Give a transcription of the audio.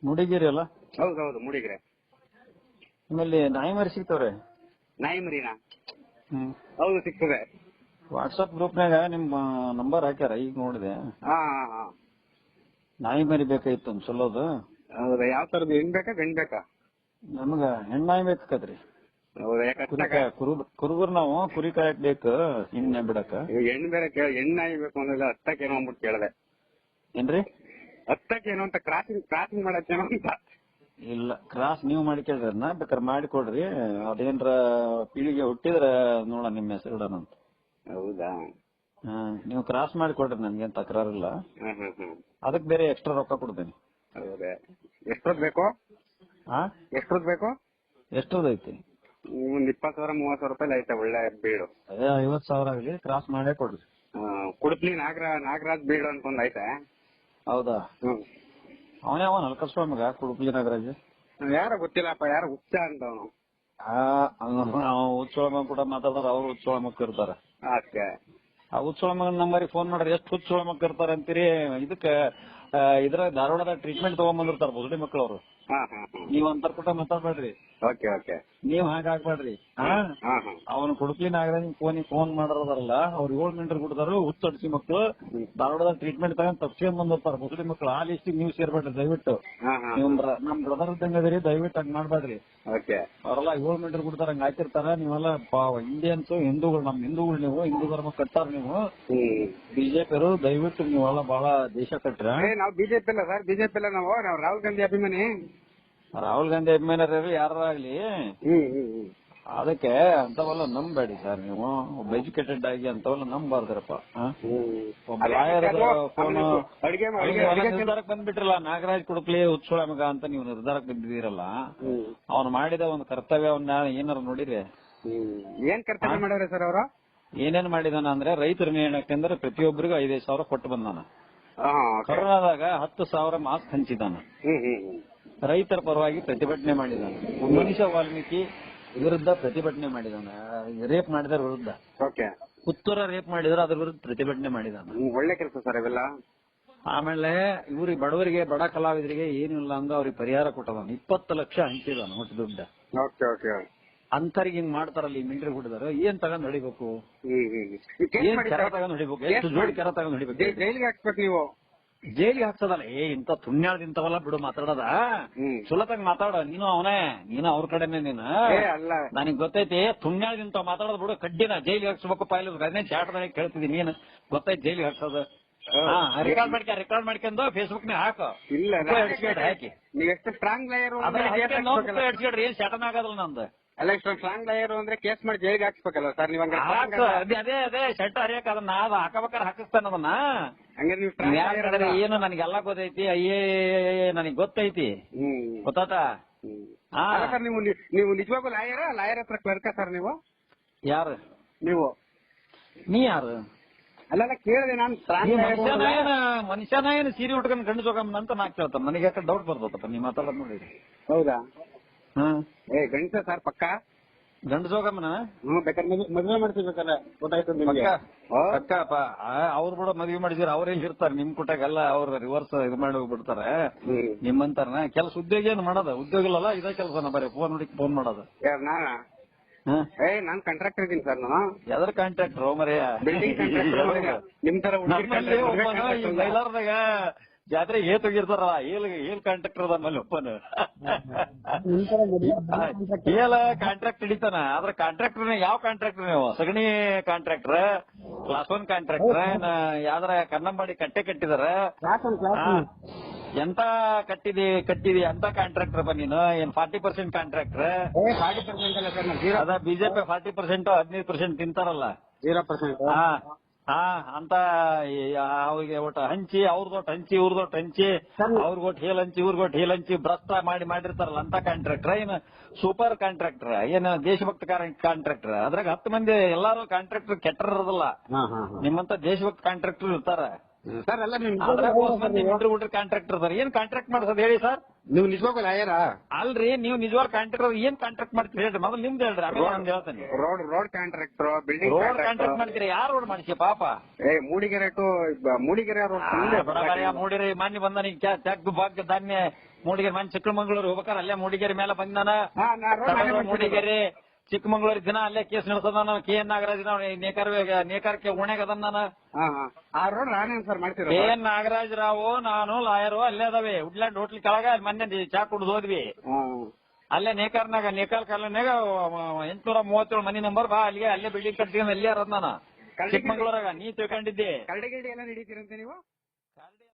ಮುಡಿಗೇರಿ ಅಲ್ಲ? ಹೌದೌದು ಮೂಡಿಗೆರೆ. ನಿಮ್ಮಲ್ಲಿ ನಾಯಿ ಮರಿ ಸಿಗ್ತಾವ್ರೆ? ನಾಯಿ ಮರಿನಾ? ಹೌದು ಸಿಗ್ತದೆ. ವಾಟ್ಸಪ್ ಗ್ರೂಪ್ನಾಗ ನಿಮ್ಮ ನಂಬರ್ ಹಾಕ್ಯಾರ, ಈಗ ನೋಡಿದೆ. ಹಾ ಹಾ ಹಾ. ನಾಯಿ ಮರಿ ಬೇಕಾಗಿತ್ತು ಒಂದು ಚಲೋದು. ಹೌದಾ? ಯಾವ ತರದ್ದು, ಹೆಣ್ ಬೇಕಾ ಗಂಡ್ ಬೇಕಾ? ನಮಗ ಹೆಣ್ಣಾಯಿ ಬೇಕಾದ್ರಿ. ಹೌದಾ? ಯಾಕೆ ಕುರುಬರ್ ನಾವು ಕುರಿ ಕಾಯಕ್ ಬೇಕು, ಹಿಂದೆ ಬಿಡಕ. ಹೆಣ್ ಬೇರೆ ಹೆಣ್ ನಾಯಿ ಬೇಕು ಅಂದ್ರೆ ಹತ್ತಕ್ಕೇನೋ ಅಂದ್ಬಿಟ್ಟು ಕೇಳಿದೆ. ಏನ್ರಿ? ಹತ್ತಕ್ಕೇನೋ ಅಂತ ಕ್ರಾಸಿಂಗ್ ಮಾಡಕ್ಕೇನೋ ಅಂತ. ಇಲ್ಲ, ಕ್ರಾಸ್ ನೀವು ಮಾಡಿ ಕೇಳ್ರಿ, ಅದನ್ನ ಬೇಕಾದ್ರೆ ಮಾಡಿಕೊಡ್ರಿ. ಅದೇನ್ರ ಪೀಳಿಗೆ ಹುಟ್ಟಿದ್ರ ನೋಡ ನಿಮ್ಮ ಹೆಸರು ಇಡೋಣಂತ. ಹೌದಾ? ನೀವು ಕ್ರಾಸ್ ಮಾಡಿ ಕೊಡ್ರಿ, ನನ್ಗೇನ್ ತಕರಾರಿಲ್ಲ. ಅದಕ್ಕೆ ಬೇರೆ ಎಕ್ಸ್ಟ್ರಾ ರೊಕ್ಕ ಕೊಡ್ತೇನೆ. ಹೌದಾ? ಎಷ್ಟೊತ್ತು ಬೇಕು? ಎಷ್ಟೊತ್ತು ಬೇಕು? ಎಷ್ಟೊಂದು ಐತಿ? ಒಂದ್ 20,000 30,000 ರೂಪಾಯಿ ಐತೆ ಒಳ್ಳೆ ಬೀಡು. 50,000 ಆಗಲಿ, ಕ್ರಾಸ್ ಮಾಡೇ ಕೊಡ್ರಿ. ಕುಡುಪ್ಲಿ ನಾಗರಾಜ್ ಬೀಡು ಅಂತ ಒಂದ್ ಐತೆ. ಹೌದಾ? ಅವನೇ ನಲ್ಕಸ್ವ ಮಗ ಕುಡುಪ್ಲಿ ನಾಗರಾಜ್. ಯಾರ ಗೊತ್ತಿಲ್ಲಪ್ಪ, ಯಾರು ಹುಚ್ಚ ಅಂತ ಅವನು. ಹುಚ್ಚೋಳ ಕೂಡ ಮಾತಾಡ್ತಾರ, ಅವ್ರು ಹುಚ್ಚೋಳ ಮಕ್ಕ ಇರ್ತಾರ. ಅಷ್ಟೇ. ಆ ಹುಚ್ಚೋಳ ಮಗನ ನಂಬರಿಗೆ ಫೋನ್ ಮಾಡ್ರಿ, ಎಷ್ಟು ಹುಚ್ಚೋಳ ಮಕ್ಕ ಇರ್ತಾರ ಅಂತೀರಿ. ಇದ್ರ ಧಾರವಾಡದ ಟ್ರೀಟ್ಮೆಂಟ್ ತಗೊಂಡ್ಬಂದಿರ್ತಾರ ಬುಸುಡಿ ಮಕ್ಕಳು ಅವರು. ನೀವ್ ಅಂತರ ಕೂಟ ಮಾತಾಡ್ಬೇಡ್ರಿ. ನೀವ್ ಹಾಕ್ಬೇಡ್ರಿ. ಅವನು ಕುಡುಕ್ಲಿ ನಾಗರಾಜ್ ಫೋನ್ ಮಾಡೋದಾರಲ್ಲ, ಅವ್ರು 7 ಮೀಟರ್ ಕೊಡ್ತಾರ. ಹುಚ್ಚ ಅಡ್ಸಿ ಮಕ್ಕಳು ಧಾರವಾಡದ ಟ್ರೀಟ್ಮೆಂಟ್ ತಗೊಂಡ್ ತಪ್ಸ್ಕೊಂಡ್ ಬಂದಿರ್ತಾರ ಬುಸುಡಿ ಮಕ್ಕಳು. ಆ ಲಿಸ್ಟಿಗೆ ನೀವು ಸೇರ್ಬೇಡ್ರಿ ದಯವಿಟ್ಟು. ನೀವು ನಮ್ ಬ್ರದರ್ ಇದ್ದಂಗ ಅದೀರಿ, ದಯವಿಟ್ಟು ಹಂಗ್ ಮಾಡ್ಬೇಡ್ರಿ. ಅವರೆಲ್ಲ 7 ಮೀಟರ್ ಕೊಡ್ತಾರ, ಹಂಗ ಹಾಕಿರ್ತಾರ. ನೀವೆಲ್ಲ ಇಂಡಿಯನ್ಸ್, ಹಿಂದೂಗಳು, ನಮ್ ಹಿಂದೂಗಳು, ನೀವು ಹಿಂದೂ ಧರ್ಮ ಕಟ್ಟಾರ. ನೀವು ಬಿಜೆಪಿ ದಯವಿಟ್ಟು ನೀವೆಲ್ಲ ಬಹಳ ದೇಶ ಕಟ್ಟ್ರ. ನಾವು ಬಿಜೆಪಿ ಇಲ್ಲ ಸರ್, ಬಿಜೆಪಿ ಇಲ್ಲ. ನಾವು ರಾಹುಲ್ ಗಾಂಧಿ ಅಭಿಮಾನಿ. ರಾಹುಲ್ ಗಾಂಧಿ ಅಭಿಮಾನಿ ಯಾರಾಗ್ಲಿ, ಅದಕ್ಕೆ ಅಂತವೆಲ್ಲ ನಂಬೇಡಿ ಸರ್. ನೀವು ಒಬ್ಬ ಎಜುಕೇಟೆಡ್ ಆಗಿ ಅಂತವೆಲ್ಲ ನಂಬಾರ್ದ್ರಪ್ಪ. ಒಬ್ಬ ಲಾಯರ್ ನಿರ್ಧಾರಕ್ಕೆ ಬಂದ್ಬಿಟ್ರಲ್ಲ, ನಾಗರಾಜ್ ಕುಡುಕ್ಲಿ ಹುಚ್ಚೋಳ ಮಗ ಅಂತ ನೀವು ನಿರ್ಧಾರಕ್ಕೆ ಬಂದಿದ್ದೀರಲ್ಲ, ಅವ್ನು ಮಾಡಿದ ಒಂದು ಕರ್ತವ್ಯವನ್ನ ಏನಾರು ನೋಡಿರಿ? ಏನ್ ಕರ್ತವ್ಯ ಮಾಡ್ಯಾರ ಸರ್ ಅವರು? ಏನೇನ್ ಮಾಡಿದಾನ ಅಂದ್ರೆ, ರೈತರ ನೇಣಕ್ಕೆಂದ್ರೆ ಪ್ರತಿಯೊಬ್ಬರಿಗೂ 5,000 ಕೊಟ್ಟು ಬಂದಾನ. ಕೊರೋನಾದಾಗ 10,000 ಮಾಸ್ಕ್ ಹಂಚಿದಾನ. ರೈತರ ಪರವಾಗಿ ಪ್ರತಿಭಟನೆ ಮಾಡಿದಾನ. ಮನುಷ್ಯ ವಾಲ್ಮೀಕಿ ವಿರುದ್ಧ ಪ್ರತಿಭಟನೆ ಮಾಡಿದಾನ. ರೇಪ್ ಮಾಡಿದರ ವಿರುದ್ಧ, ಪುತ್ತೂರ ರೇಪ್ ಮಾಡಿದ್ರೆ ಅದ್ರ ವಿರುದ್ಧ ಪ್ರತಿಭಟನೆ ಮಾಡಿದಾನ. ಒಳ್ಳೆ ಕೆಲಸ ಸರ್ ಇವೆಲ್ಲ. ಆಮೇಲೆ ಇವ್ರಿಗೆ ಬಡವರಿಗೆ, ಬಡ ಕಲಾವಿದರಿಗೆ ಏನಿಲ್ಲ ಅಂದ ಅವ್ರಿಗೆ ಪರಿಹಾರ ಕೊಟ್ಟದಾನ. 20 ಲಕ್ಷ ಹಂಚಿದಾನ ಒಟ್ಟು ದುಡ್ಡ. ಅಂತರಿಗೆ ಹಿಂಗ್ ಮಾಡ್ತಾರಲ್ಲ ಈ ಮಿಲಿಟರಿ ಹುಟ್ಟಿದಾರ, ಏನ್ ತಗೊಂಡ್ ಹೊಡಿಬೇಕು? ಏನ್ ಕೆರ ತಗೊಂಡ್ ಹೊಡಿಬೇಕು? ಎಷ್ಟು ಜೋಡಿ ಕೆರ ತಗೊಂಡ್ ಹೊಡಿಬೇಕು? ಜೈಲಿಗೆ ಹಾಕ್ಬೇಕು ನೀವು. ಜೈಲಿಗೆ ಹಾಕ್ಸದಲ್ಲ. ಇಂತ ತುಣ್ಯಾಳ್ದಿಂತವಲ್ಲ ಬಿಡು ಮಾತಾಡೋದ. ಸುಲತಾಗ ಮಾತಾಡ. ನೀನು ಅವ್ರ ಕಡೆನೆ. ನೀನು ನನಗ್ ಗೊತ್ತೈತಿ. ತುಣ್ಯಾಳ್ದಿಂತ ಮಾತಾಡೋದ್ ಬಿಡು. ಕಡ್ಡಿನ ಜೈಲಿಗೆ ಹಾಕ್ಸ್ಬೇಕು. ಪಾಯಿಲ್ ಅದನ್ನೇ ಚಾಟದಾಗ ಕೇಳ್ತಿದ್ದೀನಿ. ನೀನು ಗೊತ್ತೈತಿ ಜೈಲಿಗೆ ಹಾಕ್ಸೋದು. ರೆಕಾರ್ಡ್ ಮಾಡ್ಕೊಂಡು ಫೇಸ್ಬುಕ್ ನೇ ಹಾಕು. ಹಾಕಿ ನೀವೆಷ್ಟು ಸ್ಟ್ರಾಂಗ್ ಲಾಯರ್ ಏನ್ ಶಾಟನ್ ಆಗೋದಿಲ್ಲ ನಂದು. ಅಲ್ಲ, ಇಷ್ಟು ಸ್ಟ್ರಾಂಗ್ ಲಾಯರ್ ಅಂದ್ರೆ ಕೇಸ್ ಮಾಡಿ ಜೈಲಿಗೆ ಹಾಕ್ಸ್ಬೇಕಲ್ಲ ಸರ್ ನೀವು? ಅದೇ ಶರ್ಟ್ ಹರಿಯಕ್ ಅದನ್ನ ಹಾಕಬೇಕಾದ್ರೆ ಹಾಕಿಸ್ತಾನ ಅದನ್ನ. ಏನು ನನಗೆಲ್ಲ ಗೊತ್ತೈತಿ. ನನಗ್ ಗೊತ್ತೈತಿ. ಗೊತ್ತಾತ? ನೀವು ನಿಜವಾಗೂ ಲಾಯರ್ ಹತ್ರ ಕ್ಲರ್ಕ ಸರ್ ನೀವು? ಯಾರು ನೀವು? ನೀ ಯಾರು? ಅಲ್ಲ ಕೇಳಿದೆ ನಾನು. ಮನುಷ್ಯನ ಏನು ಸೀರೆ ಉಟ್ಕೊಂಡು ಗಂಡು ಜೋಗಮ್ಮನ ಅಂತ ನಾ ಕೇಳ್ತಾನೆ. ನನಗೆ ಯಾಕೆ ಡೌಟ್ ಬರ್ತದಪ್ಪ ನೀವ್ ಮಾತಾಡೋದ್ ನೋಡಿ. ಹೌದಾ? ಗಂಡಸ ಸರ್ ಪಕ್ಕ ಗಂಡು ಜೋಗಮ್ಮನ? ಬೇಕಾದ್ರೆ ಮದುವೆ ಮಾಡ್ತಿರ್ಬೇಕಲ್ಲ. ಗೊತ್ತಾಯ್ತು ಅಕ್ಕಪ್ಪ. ಅವ್ರು ಕೂಡ ಮದುವೆ ಮಾಡಿಸಿದ್ರೆ ಅವ್ರೇ ಇರ್ತಾರೆ ನಿಮ್ ಕುಟಾಗೆಲ್ಲ. ಅವ್ರ ರಿವರ್ಸ್ ಇದು ಮಾಡಿ ಹೋಗ್ಬಿಡ್ತಾರೆ ನಿಮ್ಮಂತಾರ. ಕೆಲಸ ಉದ್ಯೋಗ ಏನು ಮಾಡೋದು? ಉದ್ಯೋಗ ಇಲ್ಲಲ್ಲ, ಇದೇ ಕೆಲಸನ ಬರೀ ಫೋನ್ ನೋಡಿ ಫೋನ್ ಮಾಡೋದು. ನಾನ್ ಕಾಂಟ್ರಾಕ್ಟರ್ ಇದ್ದೀನಿ ಸರ್. ನಾನು ಯಾವ್ದಾರ ಕಾಂಟ್ರಾಕ್ಟರ್ ಮರೇ? ನಿಮ್ ತರ ಮೈಲಾರದಾಗ ಜಾತ್ರೆ ಏತೋಗಿರ್ತಾರ. ಏಲ್ ಕಾಂಟ್ರಾಕ್ಟರ್ ಅದ ಮೇಲೆ ಒಪ್ಪನು ಏಲ ಕಾಂಟ್ರಾಕ್ಟ್ ಹಿಡಿತಾನ. ಆದ್ರೆ ಕಾಂಟ್ರಾಕ್ಟರ್ ಯಾವ ಕಾಂಟ್ರಾಕ್ಟರ್ ನೀವು? ಸಗಣಿ ಕಾಂಟ್ರಾಕ್ಟರ್, ಕ್ಲಾಸ್ 1 ಕಾಂಟ್ರಾಕ್ಟರ್, ಯಾವ್ದಾರ ಕನ್ನಂಬಾಡಿ ಕಟ್ಟಿದಾರ? ಎಂತ ಕಟ್ಟಿದಿ ಅಂತ ಕಾಂಟ್ರಾಕ್ಟರ್ ಬ ನೀನು? ಏನ್ 40% ಕಾಂಟ್ರಾಕ್ಟರ್? ಅದ ಬಿಜೆಪಿ 40% 15% ತಿಂತಾರಲ್ಲ. 0%. ಅಂತ ಅವ್ರಿಗೆ ಒಟ್ಟು ಹಂಚಿ, ಅವ್ರದೊಟ್ಟು ಹಂಚಿ, ಇವ್ರದೊಟ್ಟು ಹಂಚಿ, ಅವ್ರಿಗೊಟ್ಟು ಹೇಲ್ ಹಂಚಿ, ಇವ್ರಿಗೊಟ್ಟು ಹೇಲ್ ಹಂಚಿ ಭ್ರಷ್ಟ ಮಾಡಿರ್ತಾರಲ್ಲ ಅಂತ ಕಾಂಟ್ರಾಕ್ಟರ್. ಏನು ಸೂಪರ್ ಕಾಂಟ್ರಾಕ್ಟರ್? ಏನು ದೇಶಭಕ್ತ ಕಾಂಟ್ರಾಕ್ಟರ್? ಅದ್ರಾಗ 10 ಮಂದಿ ಎಲ್ಲಾರು ಕಾಂಟ್ರಾಕ್ಟರ್ ಕೆಟ್ಟರದಲ್ಲ. ನಿಮ್ಮಂತ ದೇಶಭಕ್ತ ಕಾಂಟ್ರಾಕ್ಟರ್ ಇರ್ತಾರ. ಸರ್ ಅಲ್ಲ ನೀವು ಕಾಂಟ್ರಾಕ್ಟರ್ ಸರ್ ಏನ್ ಕಾಂಟ್ರಾಕ್ಟ್ ಮಾಡ್ಸೋದು ಹೇಳಿ ಸರ್. ನೀವು ನಿಜವಾಗ್ಲೂ ಲಾಯರಾ? ಅಲ್ರಿ ನೀವು ನಿಜವಾದ ಕಾಂಟ್ರಾಕ್ಟರ್ ಏನ್ ಕಾಂಟ್ರಾಕ್ಟ್ ಮಾಡ್ತೀರಿ ಹೇಳ್ರಿ, ಮೊದಲು ನಿಮ್ದು ಹೇಳ್ರಿ, ಆಮೇಲೆ ನಾನು ಹೇಳ್ತೇನೆ. Road contractor, building road contract ಮಾಡ್ತೀರಿ, ಯಾರು ರೋಡ್ ಮಾಡಿಸಿ ಪಾಪ? ಮೂಡಿಗೆರೆ ಟು ಮೂಡಿಗೆರೆ ಮೂಡಿಗೆರೆ ಮಾನ್ಯ ಬಂದಾನ ತ್ಯಾಗ್ ಭಾಗ್ಯ ಧಾನ್ಯ ಮೂಡಿಗೆರೆ ಮಾನ್ಯ ಚಿಕ್ಕಮಂಗ್ಳೂರು ಹೋಗ್ಬೇಕಾರೆ ಅಲ್ಲೇ ಮೂಡಿಗೆರೆ ಮೇಲೆ ಬಂದಾನ. ಮೂಡಿಗೆರೆ ಚಿಕ್ಕಮಂಗ್ಳೂರ್ ದಿನ ಅಲ್ಲೇ ಕೇಸ್ ನಡೆಸೋದಾನ. KN ನಾಗರಾಜ್ ನೇಕಾರಕ್ಕೆ ಉಣೆಗೆ ಅದನ್ನ ಆ ರೋಡ್ ನಾನೇನ್ ಸರ್ ಮಾಡ್ತೀರ? KN ನಾಗರಾಜ್ ರಾವ್ ನಾನು ಲಾಯರು ಅಲ್ಲೇ ಅದಾವೆ. ವುಡ್ಲ್ಯಾಂಡ್ ಹೋಟ್ಲ್ ಕೆಳಗ ಮೊನ್ನೆ ಚಾ ಕುಡ್ದು ಹೋದ್ವಿ. ಅಲ್ಲೇ ನೇಕಾರ್ ಕಾಲೋನ್ಯಾಗ 837 ಮನಿ ನಂಬರ್ ಬಾ ಅಲ್ಲಿಗೆ ಅಲ್ಲೇ ಬಿಲ್ಡಿಂಗ್ ಕಟ್ಟಿ ಅಲ್ಲೇ ಅರದ ನಾನು ಚಿಕ್ಕಮಂಗ್ಳೂರಾಗ. ನೀ ತಿಳ್ಕೊಂಡಿದ್ದೆ ಕರಡಿಗಿಡಿ ಎಲ್ಲ ನಡೀತೀರಂತೆ ನೀವು?